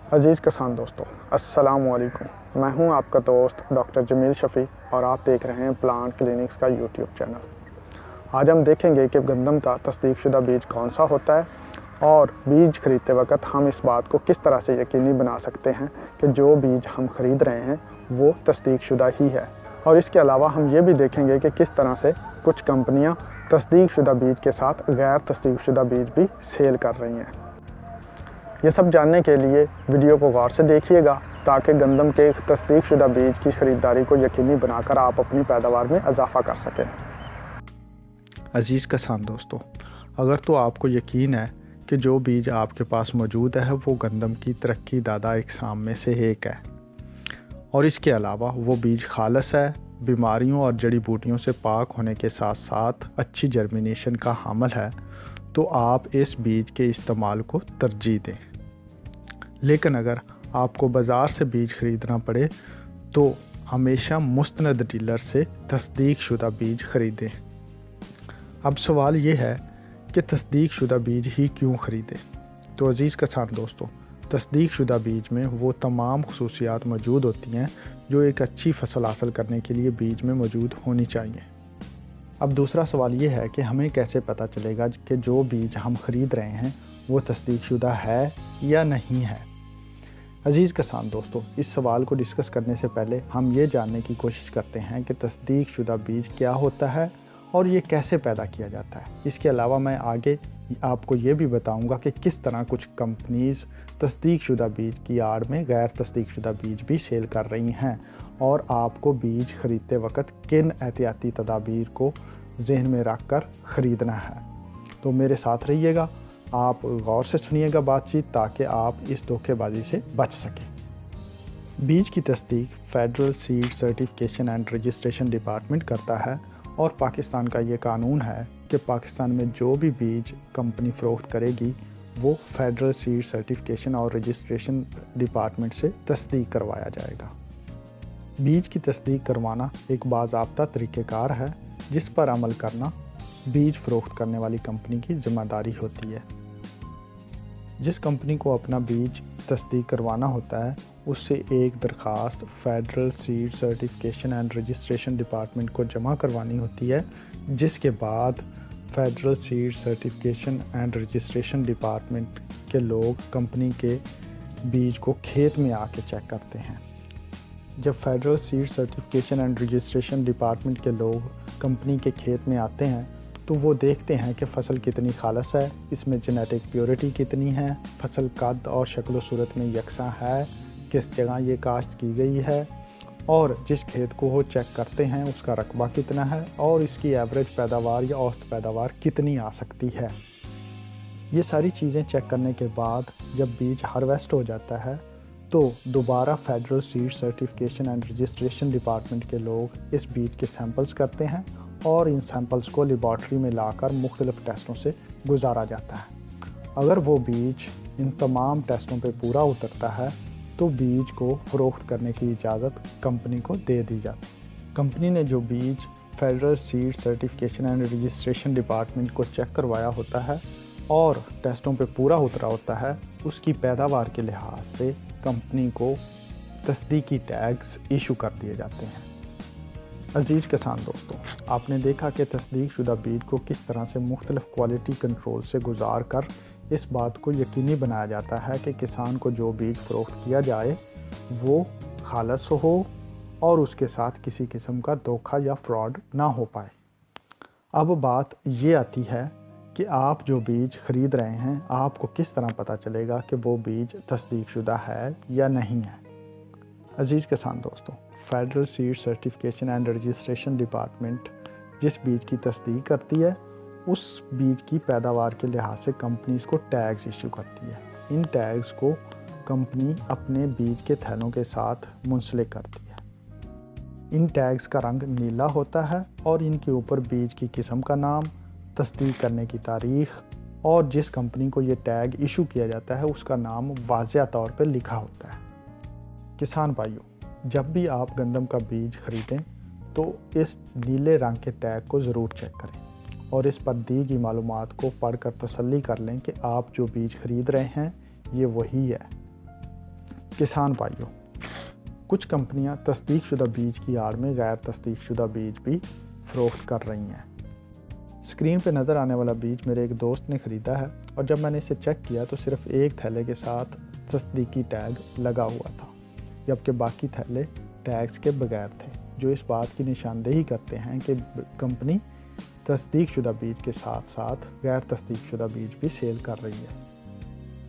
अजीज़ किसान दोस्तों, अस्सलाम वालेकुम। मैं हूं आपका दोस्त डॉक्टर जमील शफ़ी और आप देख रहे हैं प्लांट क्लिनिक्स का यूट्यूब चैनल। आज हम देखेंगे कि गंदम का तस्दीकशुदा बीज कौन सा होता है और बीज खरीदते वक्त हम इस बात को किस तरह से यकीनी बना सकते हैं कि जो बीज हम खरीद रहे हैं वो तस्दीकशुदा ही है। और इसके अलावा हम ये भी देखेंगे कि किस तरह से कुछ कंपनियां तस्दीकशुदा बीज के साथ गैर तस्दीकशुदा बीज भी सेल कर रही हैं। ये सब जानने के लिए वीडियो को गौर से देखिएगा ताकि गंदम के तस्दीकशुदा बीज की ख़रीदारी को यकीनी बनाकर आप अपनी पैदावार में इजाफा कर सकें। अजीज़ किसान दोस्तों, अगर तो आपको यकीन है कि जो बीज आपके पास मौजूद है वो गंदम की तरक्की दादा इकसाम में से एक है और इसके अलावा वो बीज खालस है, बीमारियों और जड़ी बूटियों से पाक होने के साथ साथ अच्छी जर्मिनेशन का हामिल है, तो आप इस बीज के इस्तेमाल को तरजीह दें। लेकिन अगर आपको बाज़ार से बीज ख़रीदना पड़े तो हमेशा मुस्तनद डीलर से तस्दीकशुदा बीज ख़रीदें। अब सवाल ये है कि तस्दीकशुदा बीज ही क्यों ख़रीदें। तो अज़ीज़ किसान दोस्तों, तस्दीकशुदा बीज में वो तमाम खुसूसियात मौजूद होती हैं जो एक अच्छी फसल हासिल करने के लिए बीज में मौजूद होनी चाहिए। अब दूसरा सवाल ये है कि हमें कैसे पता चलेगा कि जो बीज हम ख़रीद रहे हैं वो तस्दीकशुदा है या नहीं है। अज़ीज़ किसान दोस्तों, इस सवाल को डिस्कस करने से पहले हम ये जानने की कोशिश करते हैं कि तस्दीकशुदा बीज क्या होता है और ये कैसे पैदा किया जाता है। इसके अलावा मैं आगे आपको ये भी बताऊंगा कि किस तरह कुछ कंपनीज़ तस्दीकशुदा बीज की आड़ में गैर तस्दीकशुदा बीज भी सेल कर रही हैं और आपको बीज ख़रीदते वक्त किन एहतियाती तदाबीर को जहन में रख कर ख़रीदना है। तो मेरे साथ रहिएगा, आप गौर से सुनिएगा बातचीत ताकि आप इस धोखेबाजी से बच सकें। बीज की तस्दीक federal seed certification and registration department करता है और पाकिस्तान का ये कानून है कि पाकिस्तान में जो भी बीज कंपनी फ़रोख्त करेगी वो फेडरल सीड सर्टिफिकेशन और रजिस्ट्रेशन डिपार्टमेंट से तस्दीक करवाया जाएगा। बीज की तस्दीक करवाना एक बाज़ाब्ता तरीक़ेकार है जिस पर अमल करना बीज फ़रोख्त करने वाली कंपनी की ज़िम्मेदारी होती है। जिस कंपनी को अपना बीज तस्दीक करवाना होता है उससे एक दरख्वास्त federal seed certification and registration department को जमा करवानी होती है, जिसके बाद federal seed certification and registration department के लोग कंपनी के बीज को खेत में आके चेक करते हैं। जब federal seed certification and registration department के लोग कंपनी के खेत में आते हैं तो वो देखते हैं कि फ़सल कितनी खालस है, इसमें जेनेटिक प्योरिटी कितनी है, फसल कद और शक्ल सूरत में यकसा है, किस जगह ये काश्त की गई है और जिस खेत को वो चेक करते हैं उसका रकबा कितना है और इसकी एवरेज पैदावार या औसत पैदावार कितनी आ सकती है। ये सारी चीज़ें चेक करने के बाद जब बीज हार्वेस्ट हो जाता है तो दोबारा federal seed certification and registration department के लोग इस बीज के सैंपल्स करते हैं और इन सैंपल्स को लेबॉर्ट्री में लाकर मुख्तलिफ टेस्टों से गुजारा जाता है। अगर वो बीज इन तमाम टेस्टों पे पूरा उतरता है तो बीज को फ़रोख्त करने की इजाज़त कंपनी को दे दी जाती है। कंपनी ने जो बीज federal seed certification and registration department को चेक करवाया होता है और टेस्टों पे पूरा उतरा होता है, उसकी पैदावार के लिहाज से कंपनी को तस्दीकी टैग्स इशू कर दिए जाते हैं। अज़ीज़ किसान दोस्तों, आपने देखा कि तस्दीकशुदा बीज को किस तरह से मुख्तलिफ क्वालिटी कंट्रोल से गुजार कर इस बात को यकीनी बनाया जाता है कि किसान को जो बीज फ़रोख्त किया जाए वो खालस हो और उसके साथ किसी किस्म का धोखा या फ्रॉड ना हो पाए। अब बात ये आती है कि आप जो बीज ख़रीद रहे हैं आपको किस तरह पता चलेगा कि वो बीज तस्दीकशुदा है या नहीं है। अज़ीज़ किसान दोस्तों, federal seed certification and registration department जिस बीज की तस्दीक करती है उस बीज की पैदावार के लिहाज से कंपनीज़ को टैग्स इशू करती है। इन टैग्स को कंपनी अपने बीज के थैलों के साथ मुंसलिक करती है। इन टैग्स का रंग नीला होता है और इनके ऊपर बीज की किस्म का नाम, तस्दीक करने की तारीख़ और जिस कंपनी को ये टैग इशू किया जाता है उसका नाम वाज़िया तौर पर लिखा होता है। किसान भाइयों, जब भी आप गंदम का बीज ख़रीदें तो इस नीले रंग के टैग को ज़रूर चेक करें और इस पर दी गई मालूमात को पढ़कर तसल्ली कर लें कि आप जो बीज ख़रीद रहे हैं ये वही है। किसान भाइयों, कुछ कंपनियां तस्दीकशुदा बीज की आड़ में गैर तस्दीकशुदा बीज भी फरोख्त कर रही हैं। स्क्रीन पे नज़र आने वाला बीज मेरे एक दोस्त ने ख़रीदा है और जब मैंने इसे चेक किया तो सिर्फ एक थैले के साथ तस्दीकी टैग लगा हुआ था, जबकि बाकी थैले टैग्स के बगैर थे, जो इस बात की निशानदेही करते हैं कि कंपनी तस्दीकशुदा बीज के साथ साथ गैर तस्दीकशुदा बीज भी सेल कर रही है।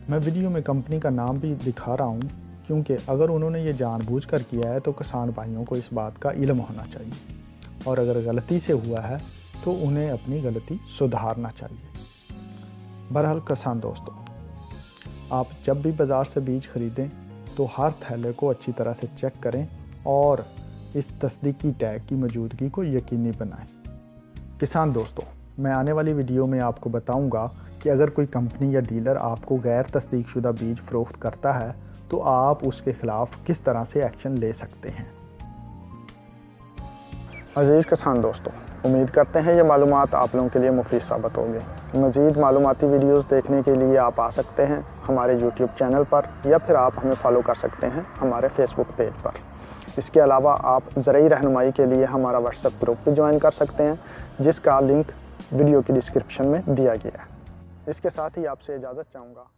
मैं वीडियो में कंपनी का नाम भी दिखा रहा हूँ, क्योंकि अगर उन्होंने ये जानबूझकर किया है तो किसान भाइयों को इस बात का इल्म होना चाहिए, और अगर गलती से हुआ है तो उन्हें अपनी गलती सुधारना चाहिए। बहरहाल किसान दोस्तों, आप जब भी बाज़ार से बीज खरीदें तो हर थैले को अच्छी तरह से चेक करें और इस तस्दीकी टैग की मौजूदगी को यकीनी बनाएं। किसान दोस्तों, मैं आने वाली वीडियो में आपको बताऊंगा कि अगर कोई कंपनी या डीलर आपको गैर तस्दीकशुदा बीज फ़रोख्त करता है तो आप उसके ख़िलाफ़ किस तरह से एक्शन ले सकते हैं। अजीज़ किसान दोस्तों, उम्मीद करते हैं ये मालूमात आप लोगों के लिए मुफीद साबित होगी। मज़ीद मालूमाती वीडियोस देखने के लिए आप आ सकते हैं हमारे यूट्यूब चैनल पर, या फिर आप हमें फॉलो कर सकते हैं हमारे फेसबुक पेज पर। इसके अलावा आप ज़रूरी रहनुमाई के लिए हमारा व्हाट्सएप ग्रुप भी ज्वाइन कर सकते हैं, जिसका लिंक वीडियो की डिस्क्रिप्शन में दिया गया है। इसके साथ ही आपसे इजाज़त चाहूँगा।